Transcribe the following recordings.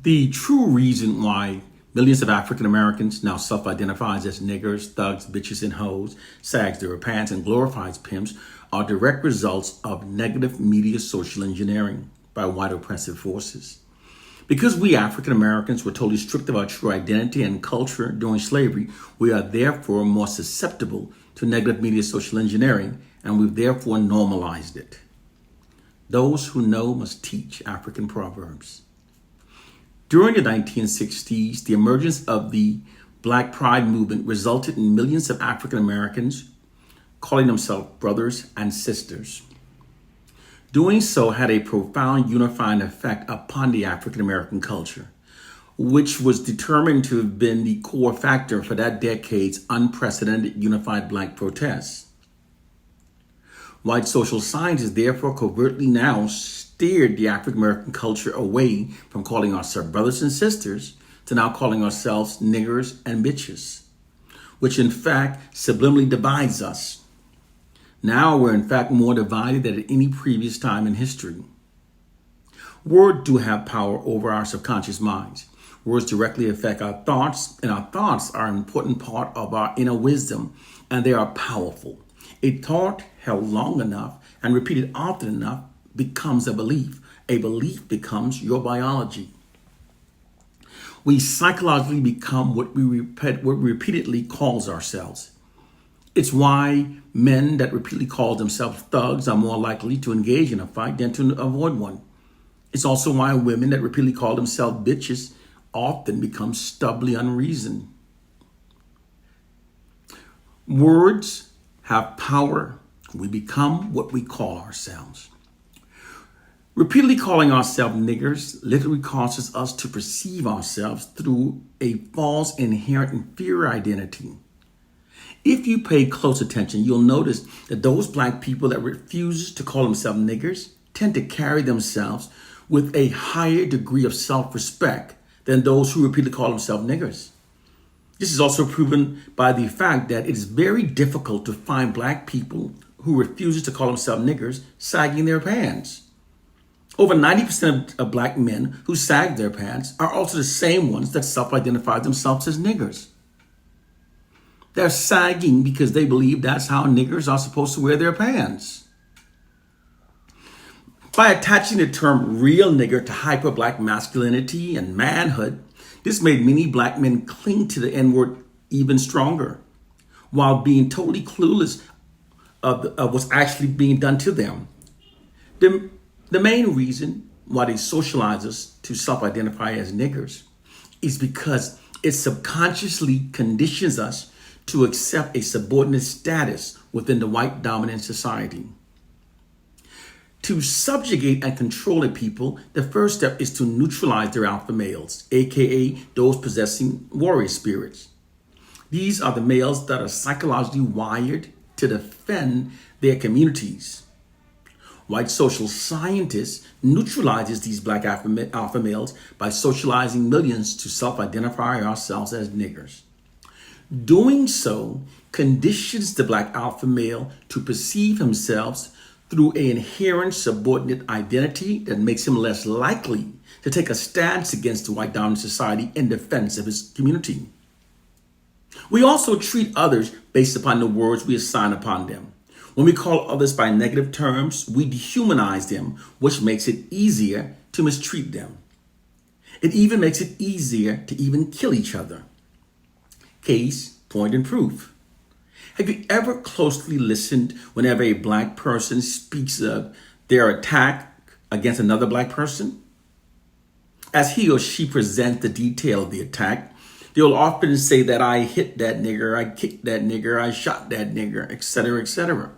The true reason why millions of African Americans now self-identify as niggers, thugs, bitches, and hoes, sags their pants, and glorifies pimps are direct results of negative media social engineering by white oppressive forces. Because we African Americans were totally stripped of our true identity and culture during slavery, we are therefore more susceptible to negative media social engineering, and we've therefore normalized it. Those who know must teach African proverbs. During the 1960s, the emergence of the Black Pride movement resulted in millions of African Americans calling themselves brothers and sisters. Doing so had a profound unifying effect upon the African American culture, which was determined to have been the core factor for that decade's unprecedented unified Black protests. White social scientists therefore covertly now steered the African American culture away from calling ourselves brothers and sisters to now calling ourselves niggers and bitches, which in fact subliminally divides us. Now we're in fact more divided than at any previous time in history. Words do have power over our subconscious minds. Words directly affect our thoughts, and our thoughts are an important part of our inner wisdom, and they are powerful. A thought held long enough and repeated often enough becomes a belief. A belief becomes your biology. We psychologically become what we repeatedly calls ourselves. It's why men that repeatedly call themselves thugs are more likely to engage in a fight than to avoid one. It's also why women that repeatedly call themselves bitches often become stubbornly unreasoned. Words have power. We become what we call ourselves. Repeatedly calling ourselves niggers literally causes us to perceive ourselves through a false inherent inferior identity. If you pay close attention, you'll notice that those Black people that refuse to call themselves niggers tend to carry themselves with a higher degree of self-respect than those who repeatedly call themselves niggers. This is also proven by the fact that it is very difficult to find Black people who refuse to call themselves niggers sagging their pants. Over 90% of Black men who sag their pants are also the same ones that self-identify themselves as niggers. They're sagging because they believe that's how niggers are supposed to wear their pants. By attaching the term real nigger to hyper Black masculinity and manhood, this made many Black men cling to the N-word even stronger, while being totally clueless of what's actually being done to them. The main reason why they socialize us to self-identify as niggers is because it subconsciously conditions us to accept a subordinate status within the white dominant society. To subjugate and control a people, the first step is to neutralize their alpha males, aka those possessing warrior spirits. These are the males that are psychologically wired to defend their communities. White social scientists neutralizes these Black alpha males by socializing millions to self-identify ourselves as niggers. Doing so conditions the Black alpha male to perceive himself through an inherent subordinate identity that makes him less likely to take a stance against the white dominant society in defense of his community. We also treat others based upon the words we assign upon them. When we call others by negative terms, we dehumanize them, which makes it easier to mistreat them. It even makes it easier to even kill each other. Case, point, and proof. Have you ever closely listened whenever a Black person speaks of their attack against another Black person? As he or she presents the detail of the attack, they'll often say that I hit that nigger, I kicked that nigger, I shot that nigger, etc., etc.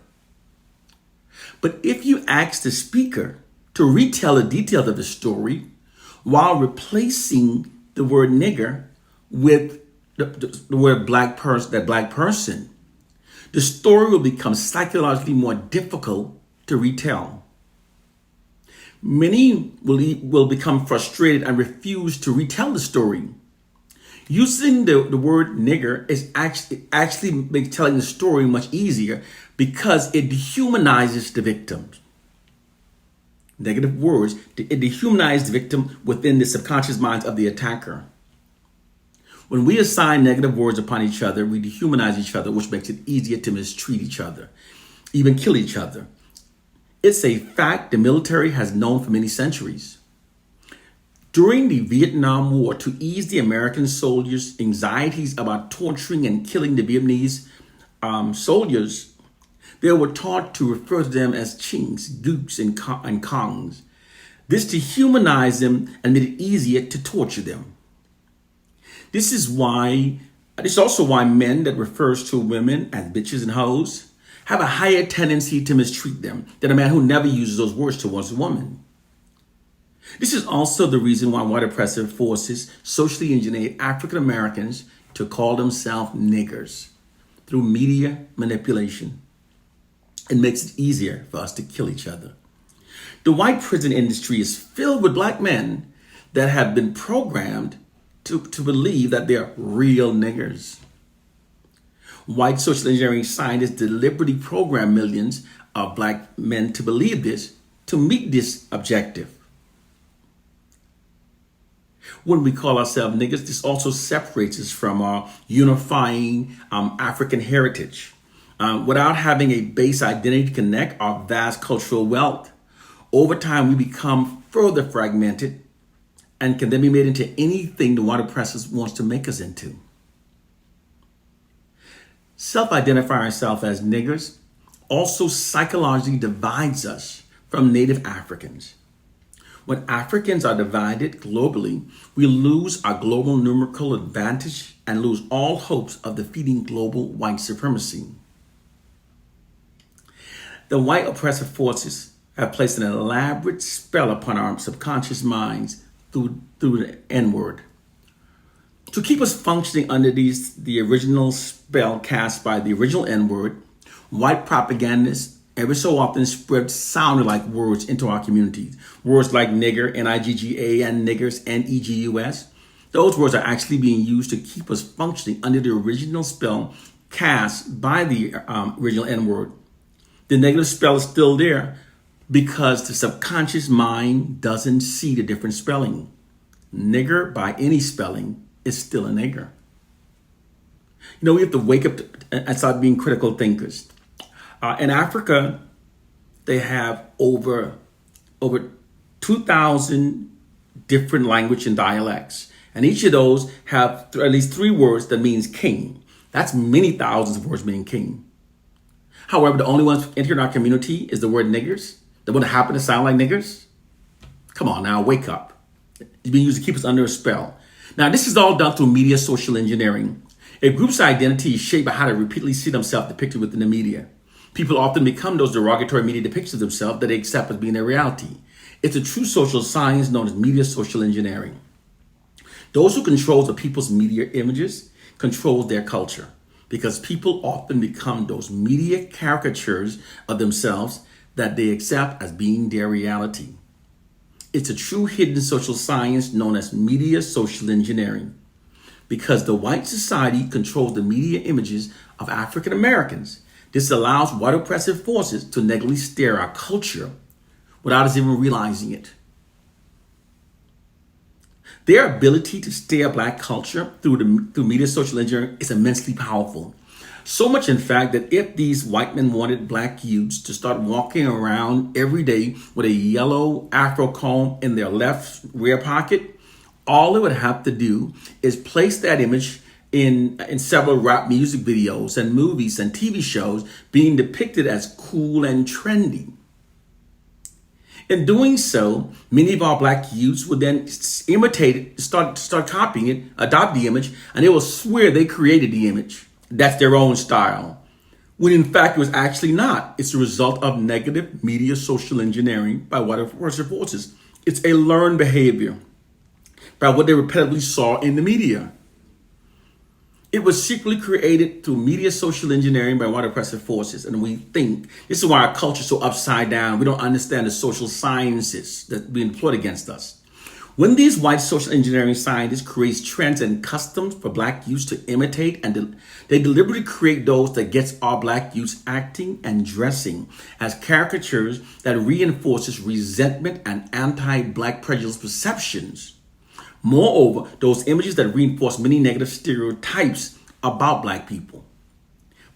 But if you ask the speaker to retell the details of the story while replacing the word nigger with the word Black person, the story will become psychologically more difficult to retell. Many will become frustrated and refuse to retell the story. Using the word nigger is actually makes telling the story much easier because it dehumanizes the victims. Negative words, it dehumanizes the victim within the subconscious minds of the attacker. When we assign negative words upon each other, we dehumanize each other, which makes it easier to mistreat each other, even kill each other. It's a fact the military has known for many centuries. During the Vietnam War, to ease the American soldiers' anxieties about torturing and killing the Vietnamese soldiers, they were taught to refer to them as chinks, gooks, and kongs. This dehumanized them and made it easier to torture them. This is also why men that refers to women as bitches and hoes have a higher tendency to mistreat them than a man who never uses those words towards a woman. This is also the reason why white oppressive forces socially engineered African Americans to call themselves niggers through media manipulation. It makes it easier for us to kill each other. The white prison industry is filled with black men that have been programmed to believe that they're real niggers. White social engineering scientists deliberately program millions of black men to believe this to meet this objective. When we call ourselves niggers, this also separates us from our unifying African heritage. Without having a base identity to connect our vast cultural wealth, over time we become further fragmented and can then be made into anything the white oppressors wants to make us into. Self-identifying ourselves as niggers also psychologically divides us from Native Africans. When Africans are divided globally, we lose our global numerical advantage and lose all hopes of defeating global white supremacy. The white oppressive forces have placed an elaborate spell upon our subconscious minds through the N-word. To keep us functioning under the original spell cast by the original N-word, white propagandists every so often spread sounding-like words into our communities. Words like nigger, N-I-G-G-A, and niggers, N-E-G-U-S. Those words are actually being used to keep us functioning under the original spell cast by the original N-word. The negative spell is still there because the subconscious mind doesn't see the different spelling. Nigger, by any spelling, is still a nigger. We have to wake up and start being critical thinkers. In Africa, they have over 2,000 different language and dialects. And each of those have at least 3 words that means king. That's many thousands of words meaning king. However, the only ones entering our community is the word niggers. That would happen to sound like niggers. Come on now, wake up. It's being used to keep us under a spell. Now, this is all done through media social engineering. A group's identity is shaped by how they repeatedly see themselves depicted within the media. People often become those derogatory media depictions of themselves that they accept as being their reality. It's a true social science known as media social engineering. Those who control the people's media images control their culture, because people often become those media caricatures of themselves that they accept as being their reality. It's a true hidden social science known as media social engineering. Because the white society controls the media images of African Americans, this allows white oppressive forces to negatively steer our culture without us even realizing it. Their ability to steer black culture through media social engineering is immensely powerful. So much, in fact, that if these white men wanted black youths to start walking around every day with a yellow afro comb in their left rear pocket, all they would have to do is place that image in several rap music videos and movies and TV shows being depicted as cool and trendy. In doing so, many of our black youths would then imitate it, start copying it, adopt the image, and they will swear they created the image. That's their own style. When in fact it was actually not. It's the result of negative media social engineering by white oppressive forces. It's a learned behavior by what they repetitively saw in the media. It was secretly created through media social engineering by white oppressive forces. And we think this is why our culture is so upside down. We don't understand the social sciences that are being employed against us. When these white social engineering scientists create trends and customs for black youth to imitate, and they deliberately create those that gets our black youth acting and dressing as caricatures that reinforces resentment and anti-black prejudice perceptions. Moreover, those images that reinforce many negative stereotypes about black people.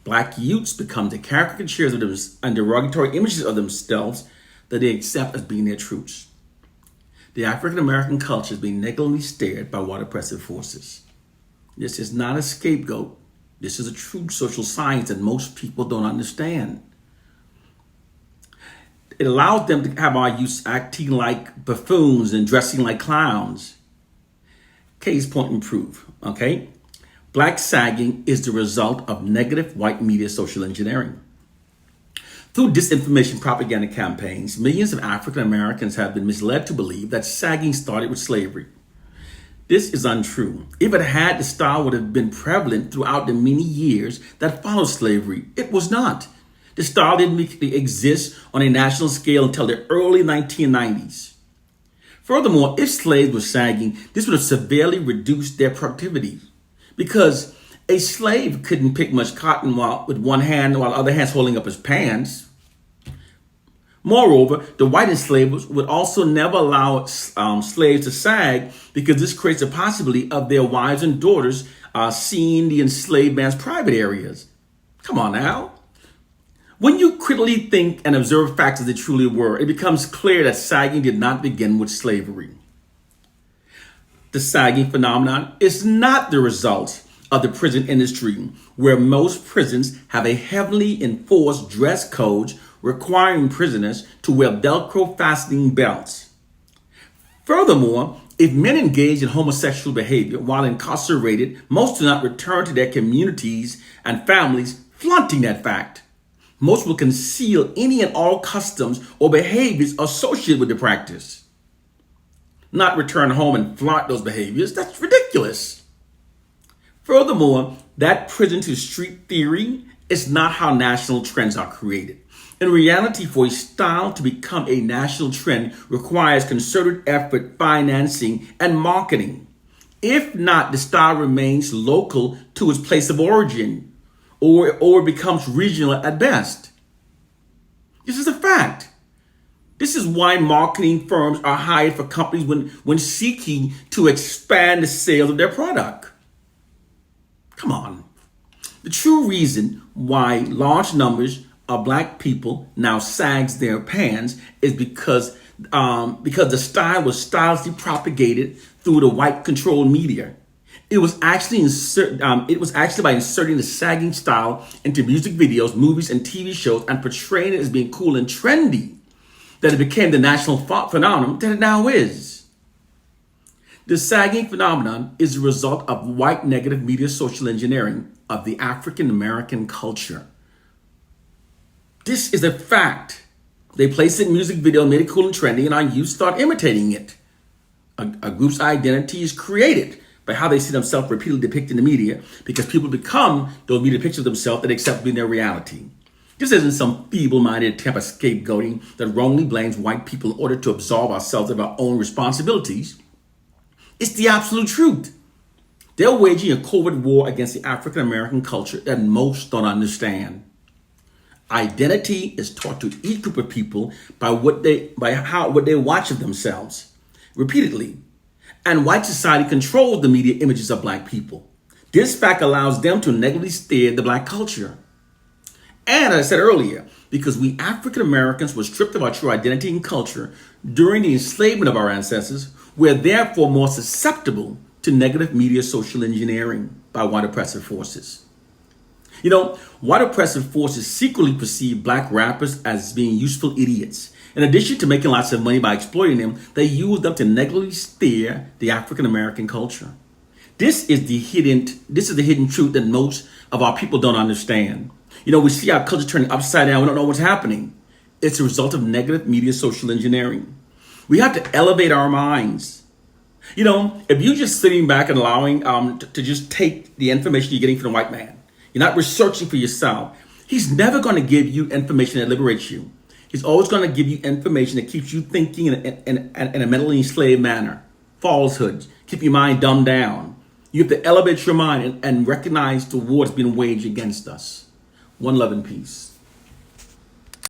Black youths become the caricatures of them and derogatory images of themselves that they accept as being their truths. The African American culture is being negligently steered by white oppressive forces. This is not a scapegoat. This is a true social science that most people don't understand. It allows them to have our youth acting like buffoons and dressing like clowns. Case point in proof, okay? Black sagging is the result of negative white media social engineering. Through disinformation propaganda campaigns, millions of African Americans have been misled to believe that sagging started with slavery. This is untrue. If it had, the style would have been prevalent throughout the many years that followed slavery. It was not. The style didn't exist on a national scale until the early 1990s. Furthermore, if slaves were sagging, this would have severely reduced their productivity, because a slave couldn't pick much cotton with one hand while the other hand's holding up his pants. Moreover, the white enslavers would also never allow slaves to sag, because this creates the possibility of their wives and daughters seeing the enslaved man's private areas. Come on now. When you critically think and observe facts as they truly were, it becomes clear that sagging did not begin with slavery. The sagging phenomenon is not the result of the prison industry, where most prisons have a heavily enforced dress code requiring prisoners to wear Velcro fastening belts. Furthermore, if men engage in homosexual behavior while incarcerated, most do not return to their communities and families, flaunting that fact. Most will conceal any and all customs or behaviors associated with the practice. Not return home and flaunt those behaviors. That's ridiculous. Furthermore, that prison to street theory is not how national trends are created. In reality, for a style to become a national trend requires concerted effort, financing, and marketing. If not, the style remains local to its place of origin, or becomes regional at best. This is a fact. This is why marketing firms are hired for companies when seeking to expand the sales of their product. Come on. The true reason why large numbers of black people now sags their pants is because the style was stylishly propagated through the white controlled media. It was actually by inserting the sagging style into music videos, movies, and TV shows and portraying it as being cool and trendy that it became the national phenomenon that it now is. The sagging phenomenon is the result of white negative media social engineering of the African American culture. This is a fact. They place it in music video, made it cool and trendy, and our youth start imitating it. A group's identity is created by how they see themselves repeatedly depicted in the media, because people become those media pictures of themselves that they accept being their reality. This isn't some feeble-minded attempt at scapegoating that wrongly blames white people in order to absolve ourselves of our own responsibilities. It's the absolute truth. They're waging a covert war against the African American culture that most don't understand. Identity is taught to each group of people by what they watch of themselves repeatedly. And white society controls the media images of black people. This fact allows them to negatively steer the black culture. And as I said earlier, because we African Americans were stripped of our true identity and culture during the enslavement of our ancestors, we're therefore more susceptible to negative media social engineering by white oppressive forces. White oppressive forces secretly perceive black rappers as being useful idiots. In addition to making lots of money by exploiting them, they use them to negatively steer the African American culture. This is the hidden truth that most of our people don't understand. We see our culture turning upside down. We don't know what's happening. It's a result of negative media social engineering. We have to elevate our minds. If you're just sitting back and allowing to just take the information you're getting from the white man, you're not researching for yourself, he's never going to give you information that liberates you. He's always going to give you information that keeps you thinking in a mentally enslaved manner. falsehood. Keep your mind dumbed down. You have to elevate your mind and recognize the war that's being waged against us. One love and peace.